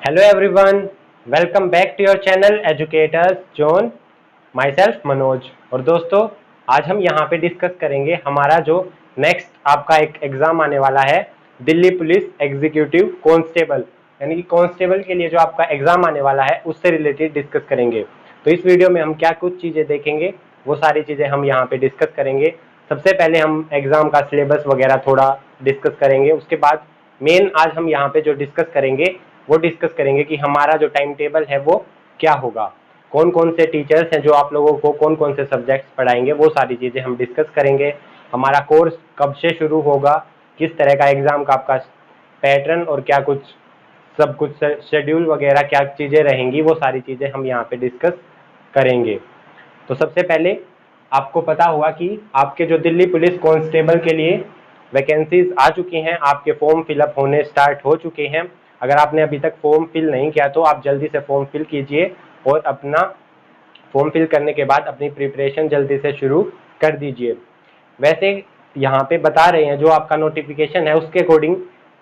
Hello everyone, welcome back to your channel Educators Zone. My self Manoj. और दोस्तों, आज हम यहाँ पे डिस्कस करेंगे हमारा जो नेक्स्ट आपका एक एग्जाम आने वाला है, दिल्ली पुलिस एग्जीक्यूटिव कांस्टेबल, यानी कि कांस्टेबल के लिए जो आपका एग्जाम आने वाला है उससे रिलेटेड डिस्कस करेंगे। तो इस वीडियो में हम क्या कुछ चीज़ें देखेंगे वो सारी चीज़ें हम यहाँ पे डिस्कस करेंगे। सबसे पहले हम एग्जाम का सिलेबस वगैरह थोड़ा डिस्कस करेंगे। उसके बाद मेन आज हम यहाँ पे जो डिस्कस करेंगे वो डिस्कस करेंगे कि हमारा जो टाइम टेबल है वो क्या होगा, कौन कौन से टीचर्स हैं जो आप लोगों को कौन कौन से सब्जेक्ट्स पढ़ाएंगे, वो सारी चीज़ें हम डिस्कस करेंगे। हमारा कोर्स कब से शुरू होगा, किस तरह का एग्ज़ाम का आपका पैटर्न और क्या कुछ सब कुछ शेड्यूल वगैरह क्या चीज़ें रहेंगी, वो सारी चीज़ें हम यहाँ पे डिस्कस करेंगे। तो सबसे पहले आपको पता होगा कि आपके जो दिल्ली पुलिस कांस्टेबल के लिए वैकेंसीज आ चुकी हैं, आपके फॉर्म फिलअप होने स्टार्ट हो चुके हैं। अगर आपने अभी तक फॉर्म फिल नहीं किया तो आप जल्दी से फॉर्म फिल कीजिए और अपना फॉर्म फिल करने के बाद अपनी प्रिपरेशन जल्दी से शुरू कर दीजिए। वैसे यहाँ पे बता रहे हैं जो आपका नोटिफिकेशन है उसके अकॉर्डिंग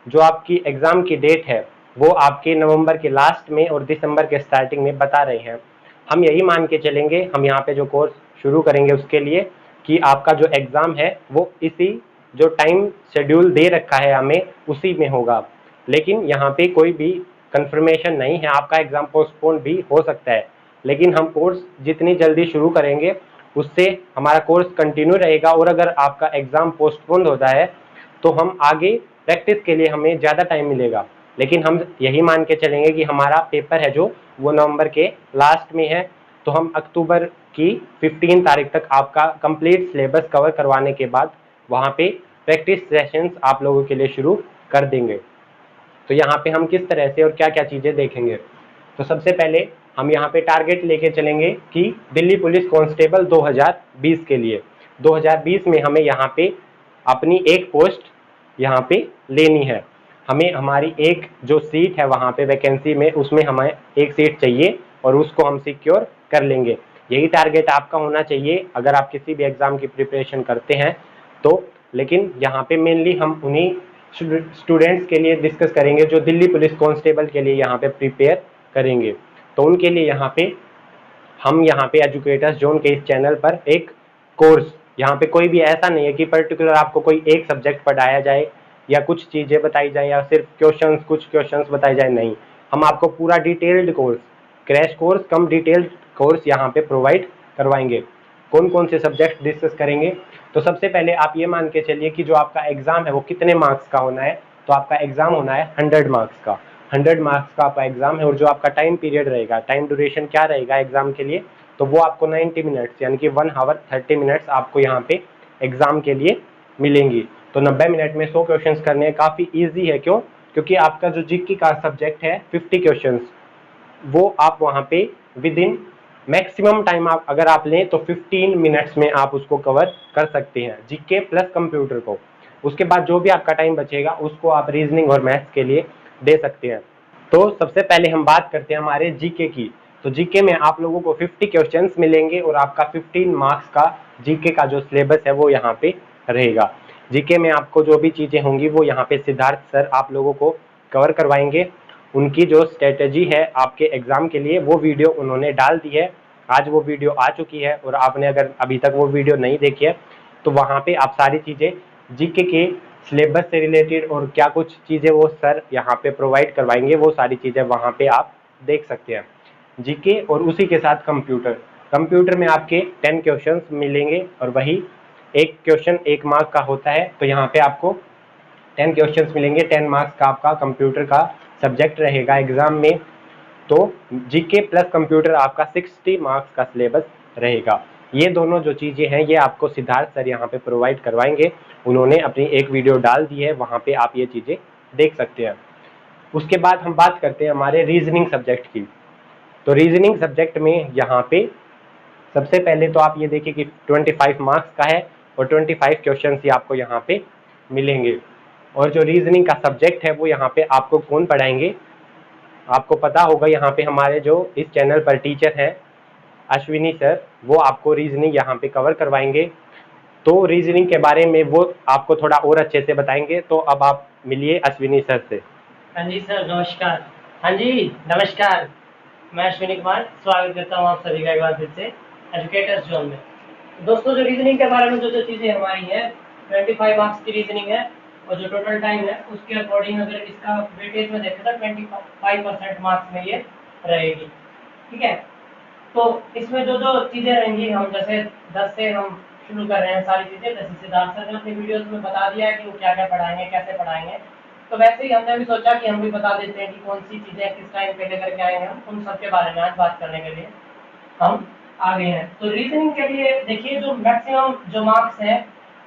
जो आपकी एग्ज़ाम की डेट है वो आपके नवंबर के लास्ट में और दिसंबर के स्टार्टिंग में बता रहे हैं। हम यही मान के चलेंगे, हम यहाँ पे जो कोर्स शुरू करेंगे उसके लिए, कि आपका जो एग्ज़ाम है वो इसी जो टाइम शेड्यूल दे रखा है हमें उसी में होगा। लेकिन यहाँ पे कोई भी कंफर्मेशन नहीं है, आपका एग्ज़ाम पोस्टपोन भी हो सकता है। लेकिन हम कोर्स जितनी जल्दी शुरू करेंगे उससे हमारा कोर्स कंटिन्यू रहेगा, और अगर आपका एग्ज़ाम पोस्टपोन होता है तो हम आगे प्रैक्टिस के लिए हमें ज़्यादा टाइम मिलेगा। लेकिन हम यही मान के चलेंगे कि हमारा पेपर है जो वो नवंबर के लास्ट में है, तो हम अक्टूबर की 15 तारीख तक आपका कंप्लीट सिलेबस कवर करवाने के बाद वहाँ पे प्रैक्टिस सेशंस आप लोगों के लिए शुरू कर देंगे। तो यहाँ पे हम किस तरह से और क्या क्या चीज़ें देखेंगे। तो सबसे पहले हम यहाँ पे टारगेट लेके चलेंगे कि दिल्ली पुलिस कांस्टेबल 2020 के लिए 2020 में हमें यहाँ पे अपनी एक पोस्ट यहाँ पे लेनी है। हमें हमारी एक जो सीट है वहाँ पे वैकेंसी में, उसमें हमें एक सीट चाहिए और उसको हम सिक्योर कर लेंगे। यही टारगेट आपका होना चाहिए अगर आप किसी भी एग्ज़ाम की प्रिपरेशन करते हैं तो। लेकिन यहाँ पे मेनली हम उन्हीं स्टूडेंट्स के लिए डिस्कस करेंगे जो दिल्ली पुलिस कांस्टेबल के लिए यहाँ पे प्रिपेयर करेंगे। तो उनके लिए हम यहाँ पे एजुकेटर्स जोन के इस चैनल पर एक कोर्स, यहाँ पे कोई भी ऐसा नहीं है कि पर्टिकुलर आपको कोई एक सब्जेक्ट पढ़ाया जाए या कुछ चीज़ें बताई जाए या सिर्फ कुछ क्वेश्चंस बताए जाए, नहीं। हम आपको पूरा डिटेल्ड कोर्स, क्रैश कोर्स कम डिटेल्ड कोर्स यहाँ पे प्रोवाइड करवाएंगे। कौन कौन से सब्जेक्ट डिस्कस करेंगे, तो सबसे पहले आप ये मान के चलिए कि जो आपका एग्ज़ाम है वो कितने मार्क्स का होना है। तो आपका एग्ज़ाम होना है 100 मार्क्स का। 100 मार्क्स का आपका एग्ज़ाम है, और जो आपका टाइम पीरियड रहेगा, टाइम ड्यूरेशन क्या रहेगा एग्ज़ाम के लिए, तो वो आपको 90 मिनट्स यानी कि 1 आवर 30 मिनट्स आपको यहाँ पे एग्ज़ाम के लिए मिलेंगी। तो 90 मिनट में 100 क्वेश्चंस करने काफ़ी ईजी है। क्यों? क्योंकि आपका जो जीके का सब्जेक्ट है 50 क्वेश्चंस, वो आप वहाँ पे विद इन मैक्सिमम टाइम आप अगर आप लें तो 15 मिनट्स में आप उसको कवर कर सकते हैं, जीके प्लस कंप्यूटर को। उसके बाद जो भी आपका टाइम बचेगा उसको आप रीजनिंग और मैथ्स के लिए दे सकते हैं। तो सबसे पहले हम बात करते हैं हमारे जीके की। तो जीके में आप लोगों को 50 क्वेश्चंस मिलेंगे और आपका 15 मार्क्स का जीके का जो सिलेबस है वो यहाँ पे रहेगा। जीके में आपको जो भी चीज़ें होंगी वो यहाँ पे सिद्धार्थ सर आप लोगों को कवर करवाएंगे। उनकी जो स्ट्रेटजी है आपके एग्ज़ाम के लिए वो वीडियो उन्होंने डाल दी है, आज वो वीडियो आ चुकी है। और आपने अगर अभी तक वो वीडियो नहीं देखी है तो वहाँ पे आप सारी चीज़ें जीके के सिलेबस से रिलेटेड और क्या कुछ चीज़ें वो सर यहाँ पे प्रोवाइड करवाएंगे वो सारी चीज़ें वहाँ पे आप देख सकते हैं जीके। और उसी के साथ कंप्यूटर में आपके 10 क्वेश्चंस मिलेंगे और वही एक क्वेश्चन 1 मार्क का होता है। तो यहाँ पे आपको 10 क्वेश्चंस मिलेंगे, 10 मार्क्स का आपका कंप्यूटर का सब्जेक्ट रहेगा एग्ज़ाम में। तो जीके प्लस कंप्यूटर आपका 60 मार्क्स का सिलेबस रहेगा। ये दोनों जो चीज़ें हैं ये आपको सिद्धार्थ सर यहाँ पे प्रोवाइड करवाएंगे। उन्होंने अपनी एक वीडियो डाल दी है, वहाँ पे आप ये चीज़ें देख सकते हैं। उसके बाद हम बात करते हैं हमारे रीजनिंग सब्जेक्ट की। तो रीजनिंग सब्जेक्ट में यहाँ पे सबसे पहले तो आप ये देखिए कि 25 मार्क्स का है और 25 क्वेश्चन ही आपको यहाँ पे मिलेंगे। और जो रीजनिंग का सब्जेक्ट है वो यहाँ पे आपको कौन पढ़ाएंगे, आपको पता होगा यहाँ पे हमारे जो इस चैनल पर टीचर हैं अश्विनी सर, वो आपको रीजनिंग यहाँ पे कवर करवाएंगे। तो रीजनिंग के बारे में वो आपको थोड़ा और अच्छे से बताएंगे। तो अब आप मिलिए अश्विनी सर से। हाँ जी सर, नमस्कार। हाँ जी, नमस्कार। मैं अश्विनी कुमार स्वागत करता हूँ आप सभी का एक बार फिर से एजुकेटर्स जोन में। दोस्तों, जो रीजनिंग के बारे में जो चीज़ें हमारी हैं, 25 मार्क्स की रीजनिंग है और जो टोटल टाइम है उसके अकॉर्डिंग अगर इसका वेटेज में देखें तो 25% मार्क्स में ये रहेगी। ठीक है, तो इसमें जो जो चीज़ें रहेंगी, हम जैसे 10 से हम शुरू कर रहे हैं सारी चीज़ें। जैसे सिद्धार्थ सर ने अपनी वीडियोज़ में बता दिया है कि वो क्या क्या पढ़ाएंगे, कैसे पढ़ाएंगे, तो वैसे ही हमने भी सोचा कि हम भी बता देते हैं कि कौन सी चीज़ें किस टाइम पे लेकर के आएंगे। हम उन सब के बारे में आज बात करने के लिए हम आ गए हैं। तो रीजनिंग के लिए देखिए, जो मैक्सिमम जो मार्क्स हैं,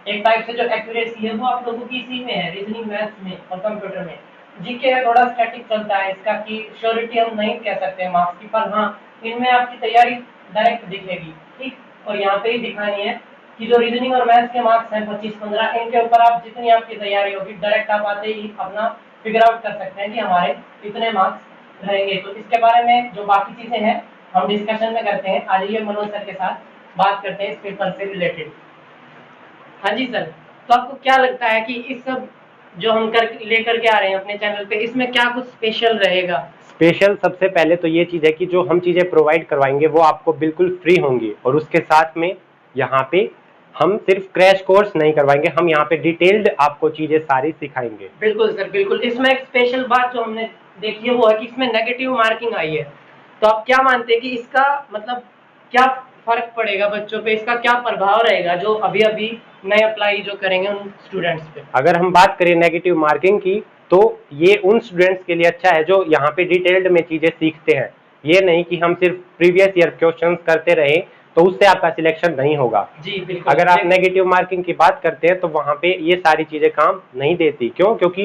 एक टाइप से जो एक्यूरेसी है वो आप लोगों की इसी में है, रीजनिंग मैथ्स में और कंप्यूटर में। जीके है थोड़ा स्टैटिक चलता है इसका, कि श्योरिटी हम नहीं कह सकते मार्क्स की, पर हाँ इनमें आपकी तैयारी डायरेक्ट दिखेगी। ठीक, और यहाँ पे ही दिखानी है कि जो रीजनिंग और मैथ्स के मार्क्स हैं 25-15, इनके ऊपर आप जितनी आपकी तैयारी होगी डायरेक्ट आप आते ही अपना फिगर आउट कर सकते हैं कि हमारे इतने मार्क्स रहेंगे। तो इसके बारे में जो बाकी चीजें हैं हम डिस्कशन में करते हैं। आज ये मनोज सर के साथ बात करते हैं इस पेपर से रिलेटेड। हाँ जी सर, तो आपको क्या लगता है कि इस सब जो हम कर लेकर के आ रहे हैं अपने चैनल पे, इसमें क्या कुछ स्पेशल रहेगा? स्पेशल सबसे पहले तो ये चीज़ है कि जो हम चीज़ें प्रोवाइड करवाएंगे वो आपको बिल्कुल फ्री होंगी, और उसके साथ में यहाँ पे हम सिर्फ क्रैश कोर्स नहीं करवाएंगे, हम यहाँ पे डिटेल्ड आपको चीज़ें सारी सिखाएंगे। बिल्कुल सर, बिल्कुल। इसमें एक स्पेशल बात जो हमने देखी है वो है कि इसमें नेगेटिव मार्किंग आई है। तो आप क्या मानते हैं कि इसका मतलब क्या फर्क पड़ेगा बच्चों पे, इसका क्या प्रभाव रहेगा जो अभी अभी नए अप्लाई जो करेंगे उन स्टूडेंट्स पे? अगर हम बात करें नेगेटिव मार्किंग की, तो ये उन स्टूडेंट्स के लिए अच्छा है जो यहाँ पे डिटेल्ड में चीज़ें सीखते हैं। ये नहीं कि हम सिर्फ प्रीवियस ईयर क्वेश्चंस करते रहे तो उससे आपका सिलेक्शन नहीं होगा। जी बिल्कुल। अगर आप नेगेटिव मार्किंग की बात करते हैं तो वहाँ पे ये सारी चीज़ें काम नहीं देती। क्यों? क्योंकि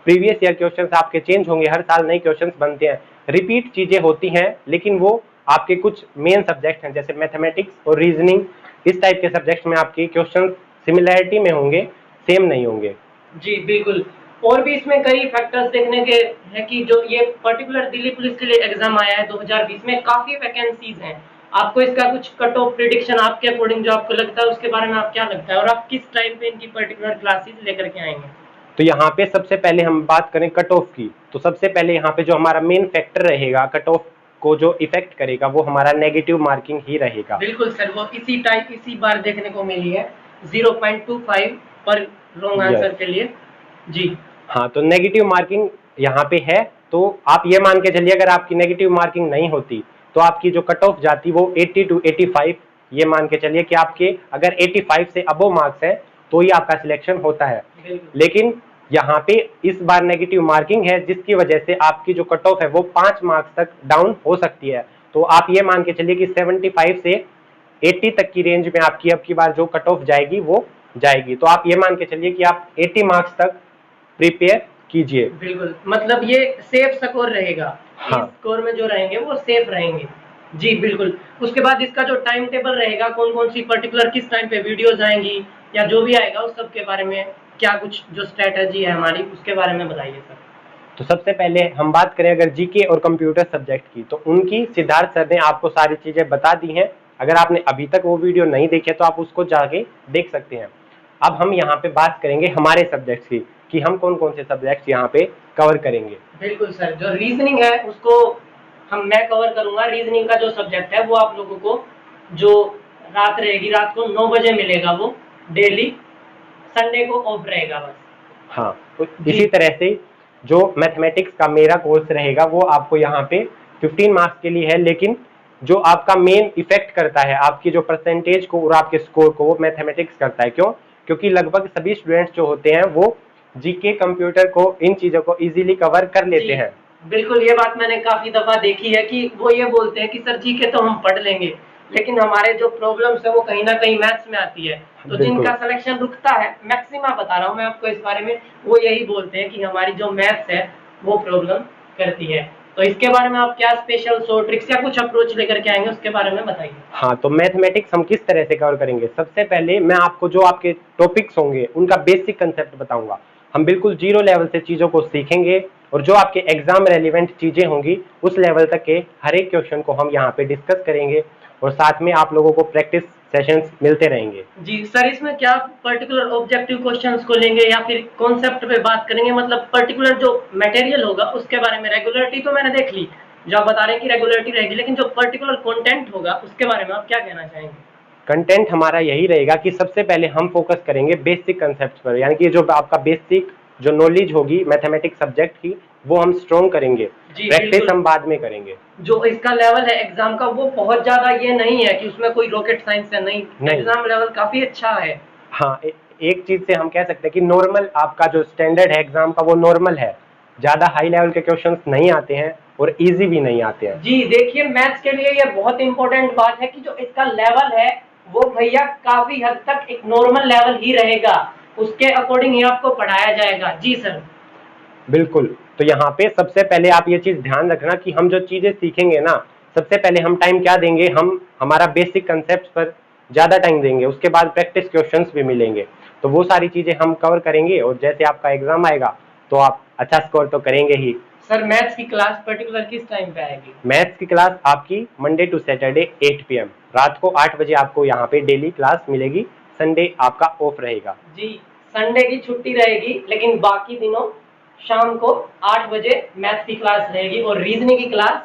प्रीवियस ईयर क्वेश्चंस आपके चेंज होंगे, हर साल नए क्वेश्चंस बनते हैं, रिपीट चीज़ें होती हैं, लेकिन वो आपके कुछ मेन सब्जेक्ट हैं जैसे मैथमेटिक्स और रीजनिंग, इस टाइप के सब्जेक्ट में आपके क्वेश्चन सिमिलैरिटी में होंगे, सेम नहीं होंगे। जी बिल्कुल। और भी इसमें कई फैक्टर्स देखने के हैं कि जो ये पर्टिकुलर दिल्ली पुलिस के लिए एग्जाम आया है 2020 में, काफी वैकेंसीज हैं। आपको इसका कुछ कट ऑफ प्रिडिक्शन आपके अकॉर्डिंग जो आपको लगता है उसके बारे में आप क्या लगता है, और आप किस टाइम पे इनकी पर्टिकुलर क्लासेस लेकर के आएंगे? तो यहाँ पे सबसे पहले हम बात करें कट ऑफ की, तो सबसे पहले यहाँ पे जो हमारा मेन फैक्टर रहेगा कट ऑफ को जो इफेक्ट करेगा वो हमारा नेगेटिव मार्किंग ही रहेगा। बिल्कुल सर, वो इसी बार देखने को मिली है 0.25 पर रॉन्ग आंसर के लिए। जी हाँ, तो नेगेटिव मार्किंग यहाँ पे है, तो आप ये मान के चलिए अगर आपकी नेगेटिव मार्किंग नहीं होती तो आपकी जो कट ऑफ जाती वो 80 to 85, ये मान के चलिए कि आपके अगर 85 से अबो मार्क्स है तो ही आपका सिलेक्शन होता है। लेकिन यहाँ पे इस बार नेगेटिव मार्किंग है जिसकी वजह से आपकी जो कट ऑफ है वो 5 मार्क्स तक डाउन हो सकती है। तो आप ये मान के चलिए कि 75 से 80 तक की रेंज में आपकी अब की बार जो कट ऑफ जाएगी वो जाएगी। तो आप ये मान के चलिए कि आप 80 मार्क्स तक प्रिपेयर कीजिए। बिल्कुल, मतलब ये सेफ स्कोर रहेगा। हाँ, इस स्कोर में जो रहेंगे वो सेफ रहेंगे। जी बिल्कुल। उसके बाद इसका जो टाइम टेबल रहेगा, कौन कौन सी पर्टिकुलर किस टाइम पे वीडियोस आएंगी या जो भी आएगा उस सब के बारे में क्या कुछ जो स्ट्रेटजी है हमारी उसके बारे में बताइए सर। तो सबसे पहले हम बात करें अगर जीके और कंप्यूटर सब्जेक्ट की, तो उनकी सिद्धार्थ सर ने आपको सारी चीजें बता दी हैं। अगर आपने अभी तक वो वीडियो नहीं देखे तो आप उसको जाके देख सकते हैं। अब हम यहाँ पे बात करेंगे हमारे सब्जेक्ट्स की कि हम कौन कौन से सब्जेक्ट्स यहाँ पे कवर करेंगे। बिल्कुल सर, जो रीजनिंग है उसको मैं कवर करूंगा। रीजनिंग का जो सब्जेक्ट है वो आप लोगों को जो रात रहेगी, रात को 9 बजे मिलेगा, वो डेली, संडे को ऑफ रहेगा बस। हाँ, तो इसी तरह से जो मैथमेटिक्स का मेरा कोर्स रहेगा वो आपको यहाँ पे 15 मार्क्स के लिए है, लेकिन जो आपका मेन इफेक्ट करता है आपकी जो परसेंटेज को और आपके स्कोर को, वो मैथमेटिक्स करता है। क्यों? क्योंकि लगभग सभी स्टूडेंट्स जो होते हैं वो जीके कंप्यूटर को, इन चीजों को इजीली कवर कर लेते हैं। बिल्कुल, ये बात मैंने काफी दफा देखी है कि वो ये बोलते हैं कि सर जीके तो हम पढ़ लेंगे, लेकिन हमारे जो प्रॉब्लम्स है वो कहीं ना कहीं मैथ्स में आती है। तो जिनका सिलेक्शन रुकता है, मैक्सिमम बता रहा हूँ मैं आपको इस बारे में, वो यही बोलते हैं कि हमारी जो मैथ्स है वो प्रॉब्लम करती है। तो इसके बारे में आप क्या स्पेशल सो ट्रिक्स या कुछ अप्रोच लेकर के आएंगे उसके बारे में बताइए। हाँ, तो मैथमेटिक्स हम किस तरह से कवर करेंगे? सबसे पहले मैं आपको जो आपके टॉपिक्स होंगे उनका बेसिक कंसेप्ट बताऊंगा। हम बिल्कुल जीरो लेवल से चीज़ों को सीखेंगे, और जो आपके एग्जाम रेलिवेंट चीज़ें होंगी उस लेवल तक के हर एक क्वेश्चन को हम यहाँ पे डिस्कस करेंगे, और साथ में आप लोगों को प्रैक्टिस सेशंस मिलते रहेंगे। जी सर, इसमें क्या पर्टिकुलर ऑब्जेक्टिव क्वेश्चंस को लेंगे या फिर कॉन्सेप्ट पे बात करेंगे, मतलब पर्टिकुलर जो मटेरियल होगा उसके बारे में? रेगुलरिटी तो मैंने देख ली, जो आप बता रहे हैं कि रेगुलरिटी रहेगी, लेकिन जो पर्टिकुलर कंटेंट होगा उसके बारे में आप क्या कहना चाहेंगे? कंटेंट हमारा यही रहेगा कि सबसे पहले हम फोकस करेंगे बेसिक कंसेप्ट पर, यानी कि जो आपका बेसिक जो नॉलेज होगी मैथमेटिक्स सब्जेक्ट की वो हम स्ट्रॉन्ग करेंगे, जी प्रैक्टिस बिल्कुल। हम बाद में करेंगे। जो इसका लेवल है एग्जाम का वो बहुत ज्यादा ये नहीं है कि उसमें कोई रॉकेट साइंस है, नहीं, एग्जाम लेवल काफी अच्छा है। हाँ, एक चीज से हम कह सकते हैं कि नॉर्मल आपका जो स्टैंडर्ड है एग्जाम का वो नॉर्मल है, ज्यादा हाई लेवल के क्वेश्चंस नहीं आते हैं और इजी भी नहीं आते हैं। जी देखिए, मैथ्स के लिए ये बहुत इंपॉर्टेंट बात है कि जो इसका लेवल है वो भैया काफी हद तक एक नॉर्मल लेवल ही रहेगा, उसके अकॉर्डिंग ही आपको पढ़ाया जाएगा। जी सर। बिल्कुल, तो यहाँ पे सबसे पहले आप ये चीज ध्यान रखना कि हम जो चीजें सीखेंगे ना, सबसे पहले हम टाइम क्या देंगे, हम हमारा बेसिक कंसेप्ट पर ज्यादा टाइम देंगे, उसके बाद प्रैक्टिस क्वेश्चंस भी मिलेंगे, तो वो सारी चीजें हम कवर करेंगे और जैसे आपका एग्जाम आएगा तो आप अच्छा स्कोर तो करेंगे ही। सर मैथ्स की क्लास पर्टिकुलर किस टाइम पे आएगी? मैथ्स की क्लास आपकी मंडे टू सैटरडे 8 PM रात को 8 बजे आपको यहाँ पे डेली क्लास मिलेगी, संडे आपका ऑफ रहेगा। जी, संडे की छुट्टी रहेगी, लेकिन बाकी दिनों शाम को 8 बजे मैथ्स की क्लास रहेगी और रीजनिंग की क्लास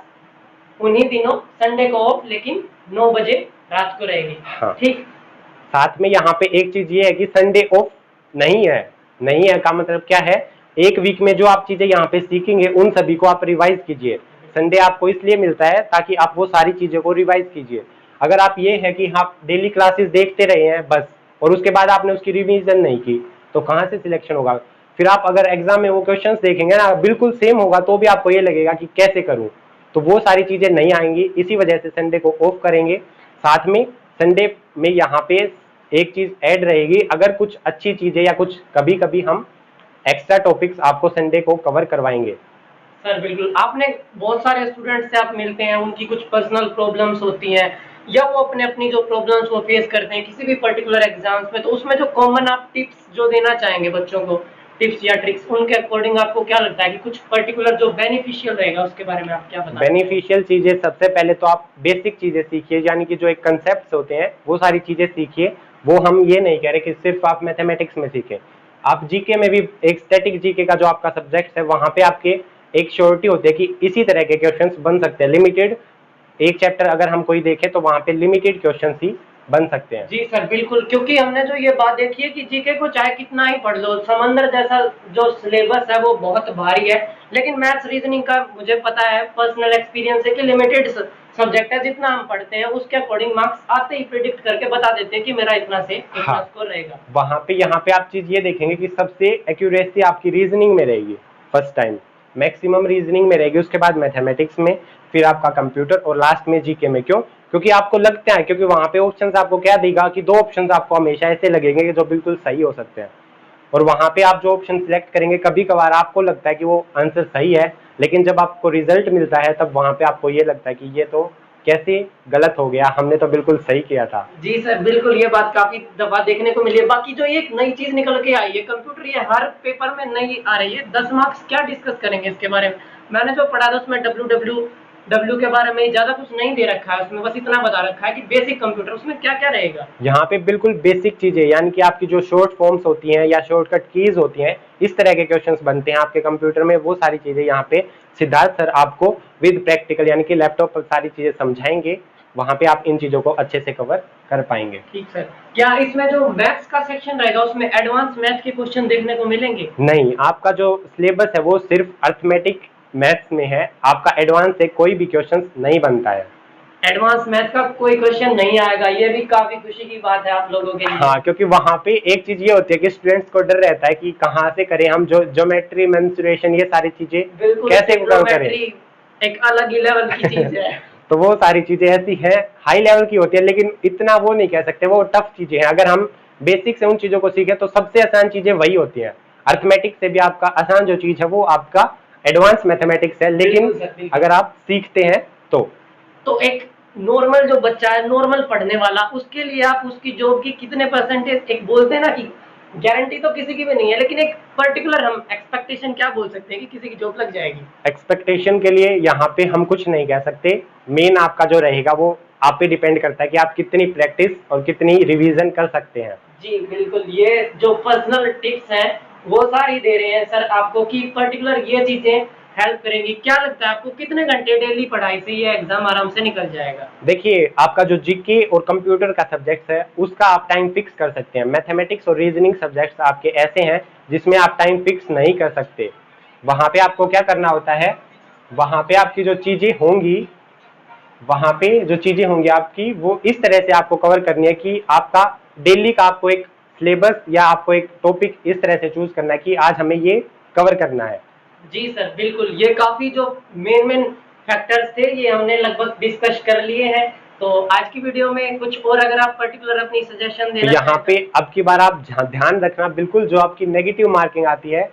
उन्हीं दिनों संडे को ऑफ, लेकिन 9 बजे रात को रहेगी। हाँ, ठीक। साथ में यहाँ पे एक चीज ये है कि संडे ऑफ नहीं है, नहीं है का मतलब क्या है, एक वीक में जो आप चीजें यहाँ पे सीखेंगे उन सभी को आप रिवाइज कीजिए। संडे आपको इसलिए मिलता है ताकि आप वो सारी चीजों को रिवाइज कीजिए। अगर आप ये है कि आप डेली क्लासेस देखते रहे हैं बस और उसके बाद आपने उसकी रिवीजन नहीं की तो कहाँ से सिलेक्शन होगा? फिर आप अगर एग्जाम में वो क्वेश्चंस देखेंगे ना बिल्कुल सेम होगा तो भी आपको ये लगेगा कि कैसे करूं, तो वो सारी चीजें नहीं आएंगी, इसी वजह से संडे को ऑफ करेंगे। साथ में संडे में यहाँ पे एक चीज ऐड रहेगी, अगर कुछ अच्छी चीजें या कुछ कभी कभी हम एक्स्ट्रा टॉपिक्स आपको संडे को कवर करवाएंगे। सर बिल्कुल, आपने बहुत सारे स्टूडेंट्स से आप मिलते हैं, उनकी कुछ पर्सनल प्रॉब्लम्स होती हैं या वो अपने अपनी जो प्रॉब्लम्स वो फेस करते हैं किसी भी पर्टिकुलर एग्जाम्स में, तो उसमें जो कॉमन आप टिप्स जो देना चाहेंगे बच्चों को, टिप्स या ट्रिक्स, उनके अकॉर्डिंग आपको क्या लगता है कि कुछ पर्टिकुलर जो बेनिफिशियल रहेगा उसके बारे में आप क्या बताएं? बेनिफिशियल चीजें सबसे पहले तो आप बेसिक चीजें सीखिए, यानी कि जो एक कंसेप्ट होते हैं वो सारी चीजें सीखिए। वो हम ये नहीं कह रहे कि सिर्फ आप मैथमेटिक्स में सीखें, आप जीके में भी एक स्टैटिक जीके का जो आपका सब्जेक्ट है वहां पे आपके एक श्योरिटी होती है कि इसी तरह के क्वेश्चंस बन सकते हैं, लिमिटेड एक चैप्टर अगर हम कोई देखें तो वहां पे लिमिटेड क्वेश्चंस ही बन सकते हैं। जी सर बिल्कुल, क्योंकि हमने जो ये बात देखी है कि जीके को चाहे कितना ही पढ़ लो, समंदर जैसा जो सिलेबस है वो बहुत भारी है, लेकिन मैथ्स रीजनिंग का मुझे पता है, पर्सनल एक्सपीरियंस है कि लिमिटेड सब्जेक्ट है, जितना हम पढ़ते हैं उसके अकॉर्डिंग मार्क्स आते ही प्रिडिक्ट करके बता देते हैं कि मेरा इतना से इतना स्कोर रहेगा। वहां पे यहाँ पे आप चीज ये देखेंगे कि सबसे एक्यूरेसी आपकी रीजनिंग में रहेगी, फर्स्ट टाइम मैक्सिमम रीजनिंग में रहेगी, उसके बाद मैथमेटिक्स में, फिर आपका कंप्यूटर और लास्ट में जीके में। क्यों? क्योंकि आपको लगता है, क्योंकि वहां पे ऑप्शंस आपको क्या देगा कि दो ऑप्शंस आपको हमेशा ऐसे लगेंगे कि जो बिल्कुल सही हो सकते हैं, और वहां पे आप जो ऑप्शन सिलेक्ट करेंगे कभी कभार आपको लगता है कि वो आंसर सही है, लेकिन जब आपको रिजल्ट मिलता है तब वहां पे आपको ये लगता है कि ये तो कैसे गलत हो गया, हमने तो बिल्कुल सही किया था। जी सर बिल्कुल, ये बात काफी दफा देखने को मिली है। बाकी जो एक नई चीज निकल के आई है कंप्यूटर, ये हर पेपर में नई आ रही है, 10 मार्क्स, क्या डिस्कस करेंगे इसके बारे में? मैंने जो पढ़ा था उसमें डब्ल्यू के बारे में ज्यादा कुछ नहीं दे रखा है, उसमें बस इतना बता रखा है कि बेसिक कंप्यूटर, उसमें क्या क्या रहेगा? यहाँ पे बिल्कुल बेसिक चीजें, यानी कि आपकी जो शॉर्ट फॉर्म्स होती हैं या शॉर्टकट कीज होती हैं, इस तरह के क्वेश्चंस बनते हैं आपके कंप्यूटर में, वो सारी चीजें यहाँ पे सिद्धार्थ सर आपको विद प्रैक्टिकल यानी कि लैपटॉप पर सारी चीजें समझाएंगे, वहां पे आप इन चीजों को अच्छे से कवर कर पाएंगे। ठीक सर, क्या इसमें जो मैथ्स का सेक्शन रहेगा उसमें एडवांस मैथ के क्वेश्चन देखने को मिलेंगे? नहीं, आपका जो सिलेबस है वो सिर्फ अर्थमेटिक मैथ्स में है, आपका एडवांस से कोई भी क्वेश्चन नहीं बनता है। एडवांस मैथ का कोई क्वेश्चन नहीं आएगा, ये भी काफी खुशी की बात है आप लोगों के लिए। हाँ, क्योंकि वहां पे एक चीज ये होती है कि स्टूडेंट्स को डर रहता है कि कहाँ से करें हम, जो ज्योमेट्री मेंसुरेशन ये सारी चीजें कैसे करें, एक अलग ही लेवल की चीज है। तो वो सारी चीजें ऐसी हैं, हाई लेवल की होती है, लेकिन इतना वो नहीं कह सकते, वो टफ चीजें हैं। अगर हम बेसिक से उन चीजों को सीखें तो सबसे आसान चीजें वही होती हैं। अर्थमेटिक्स से भी आपका आसान जो चीज है वो आपका एडवांस मैथमेटिक्स है, लेकिन अगर आप सीखते हैं तो एक नॉर्मल जो बच्चा है, नॉर्मल पढ़ने वाला, उसके लिए आप उसकी जॉब की कितने परसेंटेज, एक बोलते हैं ना कि गारंटी तो किसी की भी नहीं है, लेकिन एक पर्टिकुलर हम एक्सपेक्टेशन क्या बोल सकते हैं कि किसी की जॉब लग जाएगी? एक्सपेक्टेशन के लिए यहाँ पे हम कुछ नहीं कह सकते, मेन आपका जो रहेगा वो आप पे डिपेंड करता है कि आप कितनी प्रैक्टिस और कितनी रिवीजन कर सकते हैं। जी बिल्कुल, ये जो पर्सनल टिप्स हैं वो सारी दे रहे हैं सर आपको कि पर्टिकुलर ये चीजें हेल्प करेंगी। क्या लगता है आपको कितने घंटे डेली पढ़ाई से ये एग्जाम आराम से निकल जाएगा? देखिए, आपका जो जीके और कंप्यूटर का सब्जेक्ट है उसका आप टाइम फिक्स कर सकते हैं। मैथमेटिक्स और रीजनिंग सब्जेक्ट्स आपके ऐसे हैं जिसमें आप टाइम फिक्स नहीं कर सकते। वहां पे आपको क्या करना होता है, वहां पे आपकी जो चीजें होंगी, वहां पे जो चीजें होंगी आपकी, वो इस तरह से आपको कवर करनी है कि आपका डेली का आपको एक सिलेबस या आपको एक टॉपिक इस तरह से चूज करना है कि आज हमें ये कवर करना है। जी सर बिल्कुल, ये काफी जो मेन फैक्टर्स थे ये हमने लगभग डिस्कस कर लिए हैं। तो आज की वीडियो में कुछ और अगर आप पर्टिकुलर अपनी सजेशन देना यहाँ चाहें पे अब की बार आप ध्यान रखना बिल्कुल, जो आपकी नेगेटिव मार्किंग आती है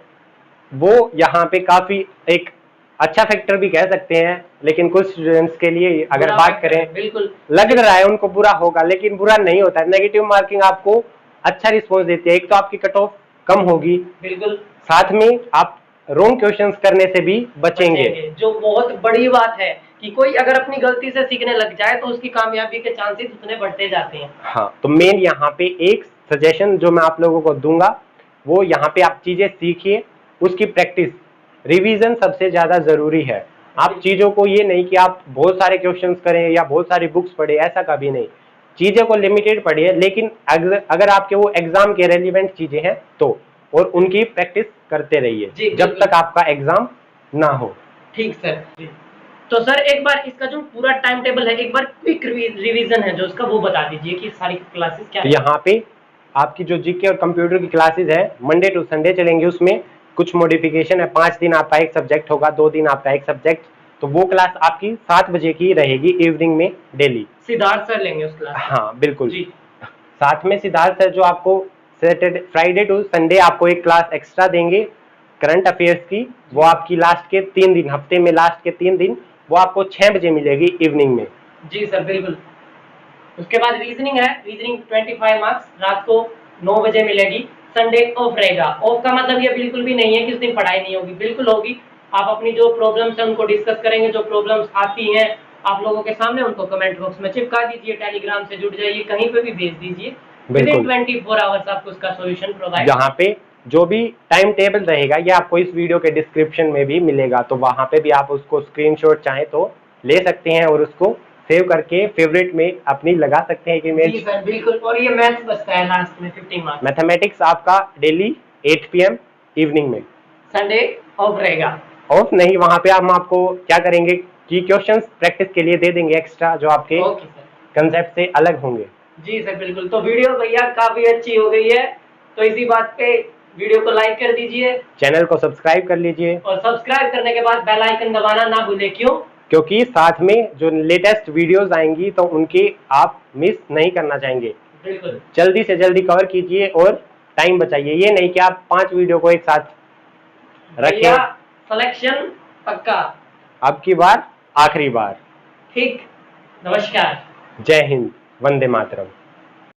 वो यहाँ पे काफी एक अच्छा फैक्टर भी कह सकते हैं, लेकिन कुछ स्टूडेंट्स के लिए अगर बात करें बिल्कुल लग रहा है उनको बुरा होगा, लेकिन बुरा नहीं होता है। नेगेटिव मार्किंग आपको अच्छा रिस्पॉन्स देती है। एक तो आपकी कट ऑफ कम होगी, बिल्कुल साथ में आप रॉन्ग क्वेश्चंस करने से भी बचेंगे। जो बहुत बड़ी बात है कि कोई अगर अपनी गलती से सीखने लग जाए तो उसकी कामयाबी के चांसेस उतने बढ़ते जाते हैं। हाँ, तो मेन यहाँ पे एक सजेशन जो मैं आप लोगों को दूंगा वो यहाँ पे आप चीजें सीखिए, उसकी प्रैक्टिस रिवीजन सबसे ज्यादा जरूरी है। आप चीजों को ये नहीं कि आप बहुत सारे क्वेश्चंस करें या बहुत सारी बुक्स पढ़े, ऐसा कभी नहीं। चीजों को लिमिटेड पढ़िए, लेकिन अगर आपके वो एग्जाम के रेलिवेंट चीजें हैं तो, और उनकी प्रैक्टिस करते रहिए जब तक आपका एग्जाम ना हो। ठीक सर। तो सर एक बार इसका जो पूरा टाइम टेबल है एक बार क्विक रिवीजन है जो उसका वो बता दीजिए कि सारी क्लासेस क्या है। यहाँ पे आपकी जो जीके और कंप्यूटर की क्लासेस है मंडे टू संडे चलेंगी। उसमें कुछ मॉडिफिकेशन है, 5 दिन आपका एक सब्जेक्ट होगा, 2 दिन आपका एक सब्जेक्ट। तो वो क्लास आपकी 7 बजे की रहेगी इवनिंग में डेली। सिद्धार्थ सर लेंगे उस क्लास? हाँ बिल्कुल जी। साथ में सिद्धार्थ सर जो आपको सैटरडे फ्राइडे टू संडे आपको एक क्लास एक्स्ट्रा देंगे करंट अफेयर्स की। वो आपकी लास्ट के 3 दिन, हफ्ते में लास्ट के 3 दिन, वो आपको 6 बजे मिलेगी इवनिंग में। जी सर बिल्कुल। उसके बाद रीजनिंग है, रीजनिंग 25 मार्क्स रात को 9 बजे मिलेगी। संडे ऑफ रहेगा। ऑफ का मतलब ये बिल्कुल भी नहीं है कि उस दिन पढ़ाई नहीं होगी, बिल्कुल होगी। आप अपनी जो प्रॉब्लम्स है उनको डिस्कस करेंगे, जो प्रॉब्लम्स आती हैं आप लोगों के सामने उनको कमेंट बॉक्स में चिपका दीजिए, टेलीग्राम से जुड़ जाइए, कहीं पे भी भेज दीजिए। विदिन 24 आवर्स आपको उसका सॉल्यूशन प्रोवाइड। यहाँ पे जो भी टाइम टेबल रहेगा ये आपको इस वीडियो के डिस्क्रिप्शन में भी मिलेगा, तो वहां पे भी आप उसको स्क्रीनशॉट चाहे तो ले सकते हैं और उसको सेव करके फेवरेट में अपनी लगा सकते हैं कि जी सर बिल्कुल। और ये मैथ्स बचता है लास्ट में 15 मार्क्स। मैथमेटिक्स आपका डेली 8 PM इवनिंग में। संडे ऑफ रहेगा? ऑफ नहीं, वहां पे हम आपको क्या करेंगे कि क्वेश्चंस प्रैक्टिस के लिए दे देंगे एक्स्ट्रा, जो आपके कंसेप्ट से अलग होंगे। जी सर बिल्कुल। तो वीडियो भैया काफी अच्छी हो गई है, तो इसी बात पे वीडियो को लाइक कर दीजिए, चैनल को सब्सक्राइब कर लीजिए, और सब्सक्राइब करने के बाद बेल आइकन दबाना ना भूले। क्यों? क्योंकि साथ में जो लेटेस्ट वीडियोस आएंगी तो उनकी आप मिस नहीं करना चाहेंगे। बिल्कुल जल्दी से जल्दी कवर कीजिए और टाइम बचाइए। ये नहीं कि आप 5 वीडियो को एक साथ रखें। सिलेक्शन पक्का, अब की बार आखिरी बार। ठीक। नमस्कार। जय हिंद, वंदे मातरम।